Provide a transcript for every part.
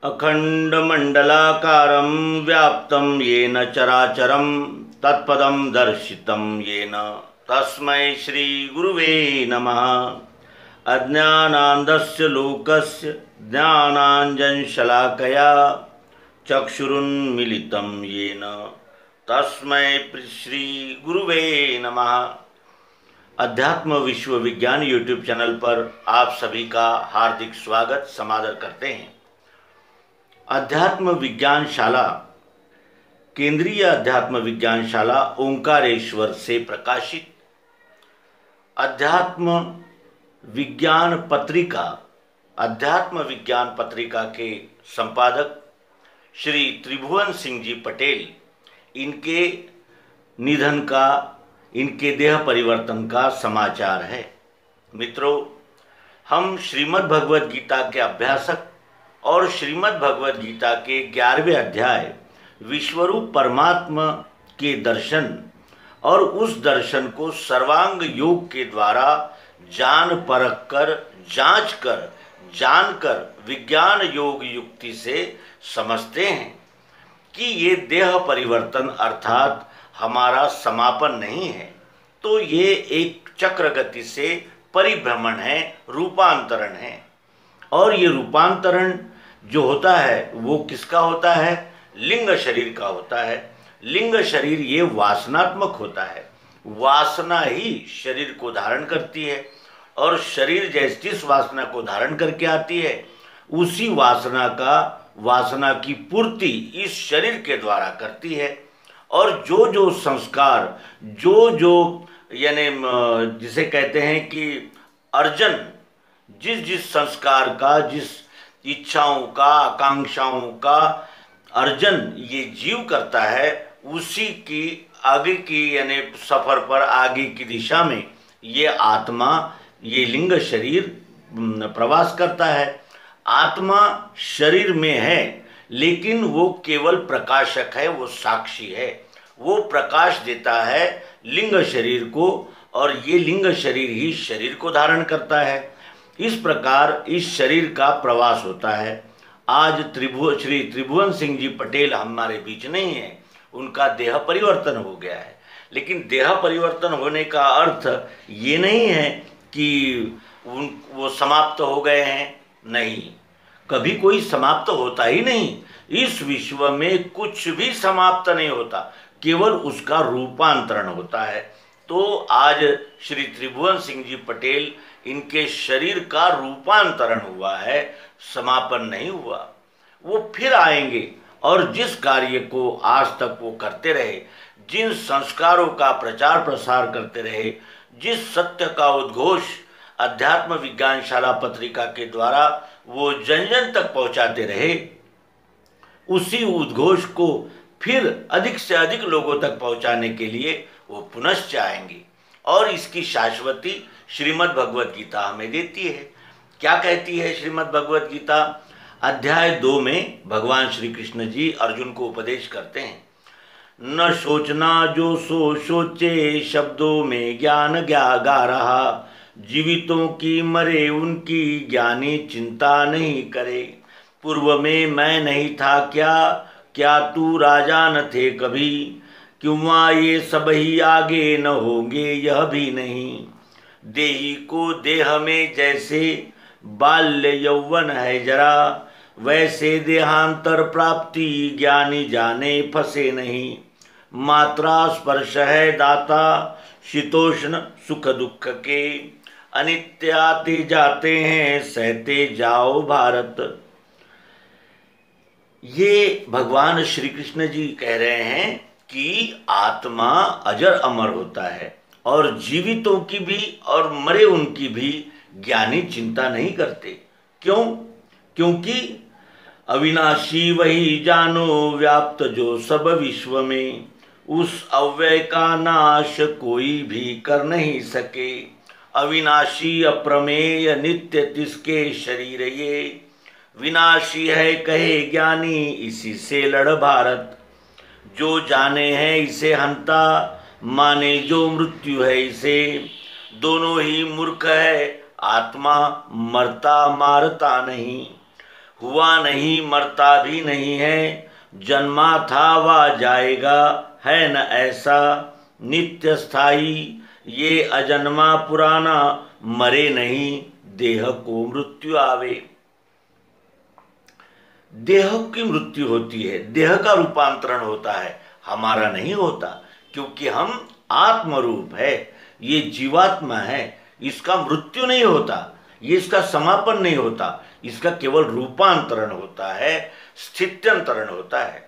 अखंडमंडलाकारं व्याप्तं येन चराचरं तत्पदं दर्शितं येन तस्मै श्री गुरुवे नमः। अज्ञानान्धस्य लोकस्य ज्ञानाञ्जनशलाकया चक्षुरुन्मीलितं येन तस्मै श्री गुरुवे नमः। अध्यात्म विश्व विज्ञान यूट्यूब चैनल पर आप सभी का हार्दिक स्वागत समादर करते हैं। अध्यात्म विज्ञान शाला केंद्रीय अध्यात्म विज्ञान शाला ओंकारेश्वर से प्रकाशित अध्यात्म विज्ञान पत्रिका के संपादक श्री त्रिभुवन सिंह जी पटेल, इनके निधन का, इनके देह परिवर्तन का समाचार है। मित्रों, हम श्रीमद् भगवद गीता के अभ्यासक और श्रीमद् भगवद गीता के 11वें अध्याय विश्वरूप परमात्मा के दर्शन और उस दर्शन को सर्वांग योग के द्वारा जान परख कर, जांच कर, जानकर विज्ञान योग युक्ति से समझते हैं कि ये देह परिवर्तन अर्थात हमारा समापन नहीं है, तो ये एक चक्र गति से परिभ्रमण है, रूपांतरण है। और ये रूपांतरण जो होता है वो किसका होता है? लिंग शरीर का होता है। लिंग शरीर ये वासनात्मक होता है। वासना ही शरीर को धारण करती है और शरीर जिस वासना को धारण करके आती है उसी वासना की पूर्ति इस शरीर के द्वारा करती है। और जो संस्कार जो यानी जिसे कहते हैं कि अर्जन, जिस संस्कार का, जिस इच्छाओं का, आकांक्षाओं का अर्जन ये जीव करता है, उसी की आगे की यानी सफर पर आगे की दिशा में ये आत्मा, ये लिंग शरीर प्रवास करता है। आत्मा शरीर में है लेकिन वो केवल प्रकाशक है, वो साक्षी है, वो प्रकाश देता है लिंग शरीर को और ये लिंग शरीर ही शरीर को धारण करता है। इस प्रकार इस शरीर का प्रवास होता है। आज श्री त्रिभुवन सिंह जी पटेल हमारे बीच नहीं है, उनका देह परिवर्तन हो गया है। लेकिन देह परिवर्तन होने का अर्थ ये नहीं है कि वो समाप्त हो गए हैं, नहीं, कभी कोई समाप्त होता ही नहीं। इस विश्व में कुछ भी समाप्त नहीं होता, केवल उसका रूपांतरण होता है। तो आज श्री त्रिभुवन सिंह जी पटेल, इनके शरीर का रूपांतरण हुआ है, समापन नहीं हुआ। वो फिर आएंगे और जिस कार्य को आज तक वो करते रहे, जिन संस्कारों का प्रचार प्रसार करते रहे, जिस सत्य का उद्घोष अध्यात्म विज्ञान शाला पत्रिका के द्वारा वो जन जन तक पहुंचाते रहे, उसी उद्घोष को फिर अधिक से अधिक लोगों तक पहुंचाने के लिए वो पुनश्च आएंगे। और इसकी शाश्वती श्रीमद् भगवद गीता हमें देती है। क्या कहती है श्रीमद् भगवद गीता? अध्याय 2 में भगवान श्री कृष्ण जी अर्जुन को उपदेश करते हैं, न सोचना जो सोचे, शब्दों में ज्ञान गा रहा, जीवितों की मरे उनकी, ज्ञानी चिंता नहीं करे। पूर्व में मैं नहीं था क्या तू राजा न थे कभी, क्यों ये सब ही आगे न होंगे यह भी नहीं। देही को देह में जैसे बाल्य यौवन है जरा, वैसे देहांतर प्राप्ति ज्ञानी जाने फंसे नहीं। मात्रा स्पर्श है दाता, शीतोष्ण सुख दुख के, अनित्य आते जाते हैं सहते जाओ भारत। ये भगवान श्री कृष्ण जी कह रहे हैं कि आत्मा अजर अमर होता है और जीवितों की भी और मरे उनकी भी ज्ञानी चिंता नहीं करते। क्यों? क्योंकि अविनाशी वही जानो, व्याप्त जो सब विश्व में, उस अव्यय का नाश कोई भी कर नहीं सके। अविनाशी अप्रमेय नित्य तिसके शरीर ये, विनाशी है कहे ज्ञानी इसी से लड़ भारत। जो जाने हैं इसे हंता, माने जो मृत्यु है इसे, दोनों ही मूर्ख है आत्मा मरता मारता नहीं। हुआ नहीं मरता भी नहीं है, जन्मा था वा जाएगा, है न ऐसा नित्य स्थाई। ये अजन्मा पुराना, मरे नहीं देह को मृत्यु आवे। देह की मृत्यु होती है, देह का रूपांतरण होता है, हमारा नहीं होता, क्योंकि हम आत्मरूप है, ये जीवात्मा है। इसका मृत्यु नहीं होता, ये इसका समापन नहीं होता, इसका केवल रूपांतरण होता है, स्थित्यंतरण होता है।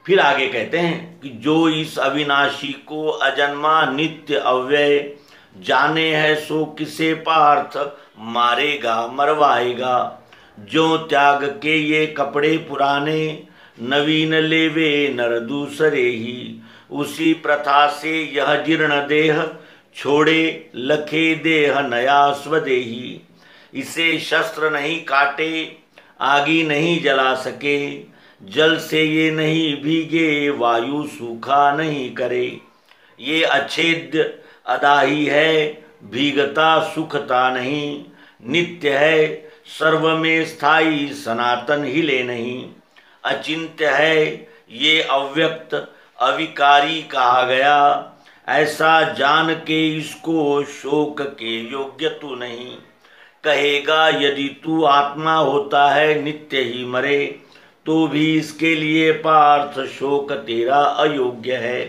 फिर आगे कहते हैं कि जो इस अविनाशी को अजन्मा नित्य अव्यय जाने है, सो किसे पार्थ मारेगा मरवाएगा। जो त्याग के ये कपड़े पुराने, नवीन लेवे नर दूसरे ही। उसी प्रथा से यह जीर्ण देह, छोड़े लखे देह नया स्वदेही। इसे शस्त्र नहीं काटे, आगी नहीं जला सके, जल से ये नहीं भीगे, वायु सूखा नहीं करे। ये अछेद्य अदाही है, भीगता सुखता नहीं, नित्य है सर्व में स्थायी, सनातन हिले नहीं। अचिंत्य है ये अव्यक्त, अविकारी कहा गया, ऐसा जान के इसको शोक के योग्य तू नहीं। कहेगा यदि तू आत्मा होता है नित्य ही मरे, तो भी इसके लिए पार्थ शोक तेरा अयोग्य है।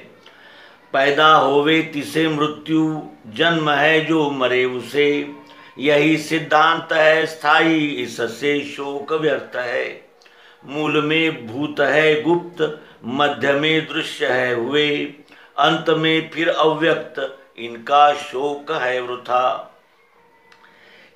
पैदा होवे तिसे मृत्यु, जन्म है जो मरे उसे, यही सिद्धांत है स्थायी, इससे शोक व्यर्थ है। मूल में भूत है गुप्त, मध्य में दृश्य है हुए, अंत में फिर अव्यक्त, इनका शोक है वृथा।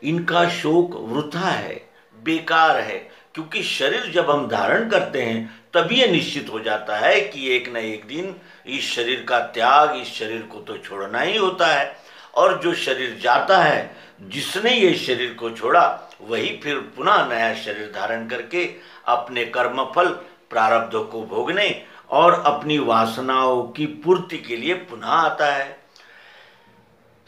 इनका शोक वृथा है, बेकार है, क्योंकि शरीर जब हम धारण करते हैं तभी ये निश्चित हो जाता है कि एक न एक दिन इस शरीर का त्याग, इस शरीर को तो छोड़ना ही होता है। और जो शरीर जाता है, जिसने ये शरीर को छोड़ा, वही फिर पुनः नया शरीर धारण करके अपने कर्मफल प्रारब्धों को भोगने और अपनी वासनाओं की पूर्ति के लिए पुनः आता है।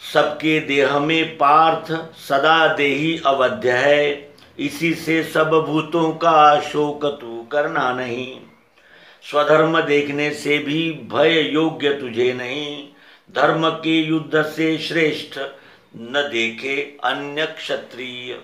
सबके देह में पार्थ सदा देही अवध्य है, इसी से सब भूतों का शोक तू करना नहीं। स्वधर्म देखने से भी भय योग्य तुझे नहीं, धर्म के युद्ध से श्रेष्ठ न देखे अन्य क्षत्रिय।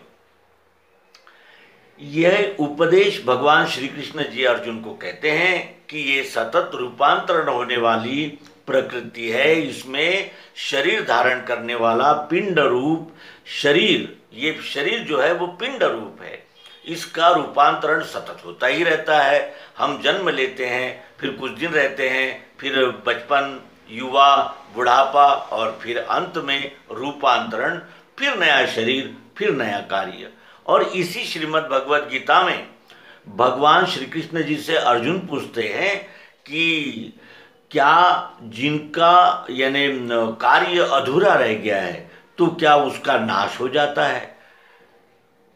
यह उपदेश भगवान श्री कृष्ण जी अर्जुन को कहते हैं कि ये सतत रूपांतरण होने वाली प्रकृति है, इसमें शरीर धारण करने वाला पिंड रूप शरीर, ये शरीर जो है वो पिंड रूप है, इसका रूपांतरण सतत होता ही रहता है। हम जन्म लेते हैं, फिर कुछ दिन रहते हैं, फिर बचपन, युवा, बुढ़ापा और फिर अंत में रूपांतरण, फिर नया शरीर, फिर नया कार्य। और इसी श्रीमद् भगवद गीता में भगवान श्री कृष्ण जी से अर्जुन पूछते हैं कि क्या जिनका यानी कार्य अधूरा रह गया है तो क्या उसका नाश हो जाता है?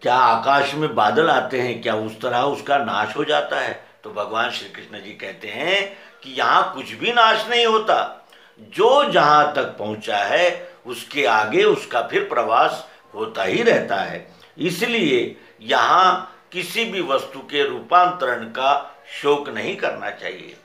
क्या आकाश में बादल आते हैं, क्या उस तरह उसका नाश हो जाता है? तो भगवान श्री कृष्ण जी कहते हैं कि यहाँ कुछ भी नाश नहीं होता, जो जहाँ तक पहुँचा है उसके आगे उसका फिर प्रवास होता ही रहता है। इसलिए यहाँ किसी भी वस्तु के रूपांतरण का शोक नहीं करना चाहिए।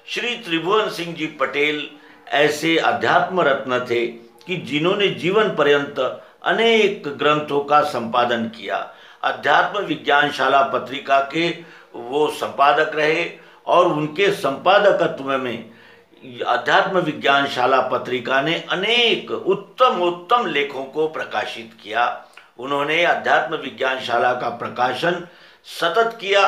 श्री त्रिभुवन सिंह जी पटेल ऐसे अध्यात्म रत्न थे कि जिन्होंने जीवन पर्यंत अनेक ग्रंथों का संपादन किया। अध्यात्म विज्ञानशाला पत्रिका के वो संपादक रहे और उनके संपादकत्व में अध्यात्म विज्ञानशाला पत्रिका ने अनेक उत्तम उत्तम लेखों को प्रकाशित किया। उन्होंने अध्यात्म विज्ञानशाला का प्रकाशन सतत किया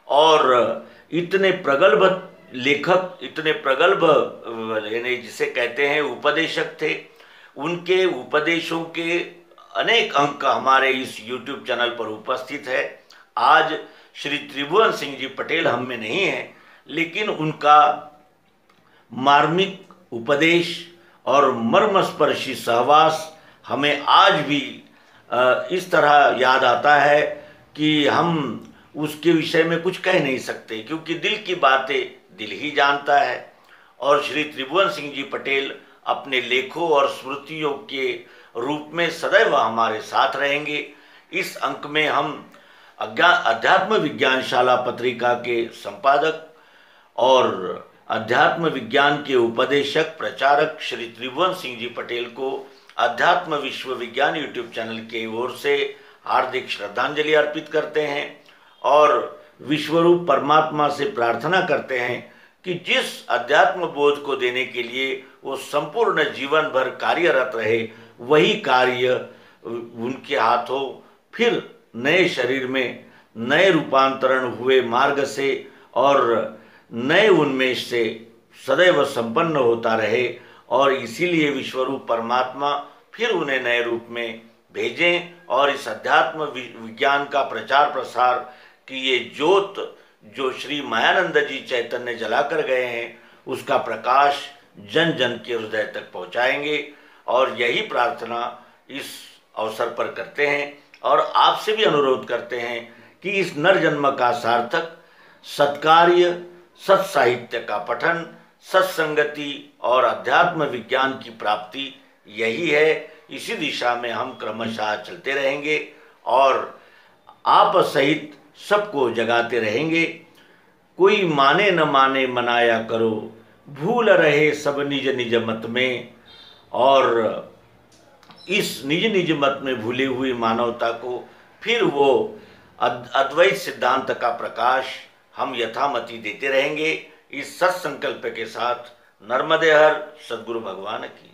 और इतने प्रगल्भ लेखक, इतने प्रगल्भ यानी जिसे कहते हैं उपदेशक थे। उनके उपदेशों के अनेक अंक हमारे इस YouTube चैनल पर उपस्थित है। आज श्री त्रिभुवन सिंह जी पटेल हम में नहीं है, लेकिन उनका मार्मिक उपदेश और मर्मस्पर्शी सहवास हमें आज भी इस तरह याद आता है कि हम उसके विषय में कुछ कह नहीं सकते, क्योंकि दिल की बातें दिल ही जानता है। और श्री त्रिभुवन सिंह जी पटेल अपने लेखों और स्मृतियों के रूप में सदैव हमारे साथ रहेंगे। इस अंक में हम अध्यात्म विज्ञान शाला पत्रिका के संपादक और अध्यात्म विज्ञान के उपदेशक प्रचारक श्री त्रिभुवन सिंह जी पटेल को अध्यात्म विश्व विज्ञान यूट्यूब चैनल की ओर से हार्दिक श्रद्धांजलि अर्पित करते हैं और विश्वरूप परमात्मा से प्रार्थना करते हैं कि जिस अध्यात्म बोध को देने के लिए वो संपूर्ण जीवन भर कार्यरत रहे, वही कार्य उनके हाथों फिर नए शरीर में नए रूपांतरण हुए मार्ग से और नए उन्मेष से सदैव संपन्न होता रहे और इसीलिए विश्वरूप परमात्मा फिर उन्हें नए रूप में भेजें और इस अध्यात्म विज्ञान का प्रचार प्रसार की ये ज्योत जो श्री मायानंद जी चैतन्य जलाकर गए हैं उसका प्रकाश जन जन के हृदय तक पहुंचाएंगे और यही प्रार्थना इस अवसर पर करते हैं और आपसे भी अनुरोध करते हैं कि इस नरजन्म का सार्थक सत्कार्य, सत्साहित्य का पठन, सत्संगति और अध्यात्म विज्ञान की प्राप्ति यही है। इसी दिशा में हम क्रमशः चलते रहेंगे और आप सहित सबको जगाते रहेंगे। कोई माने न माने मनाया करो, भूल रहे सब निज निज मत में। और इस निज निज मत में भूली हुई मानवता को फिर वो अद्वैत सिद्धांत का प्रकाश हम यथामति देते रहेंगे। इस सत्संकल्प के साथ नर्मदे हर सद्गुरु भगवान की।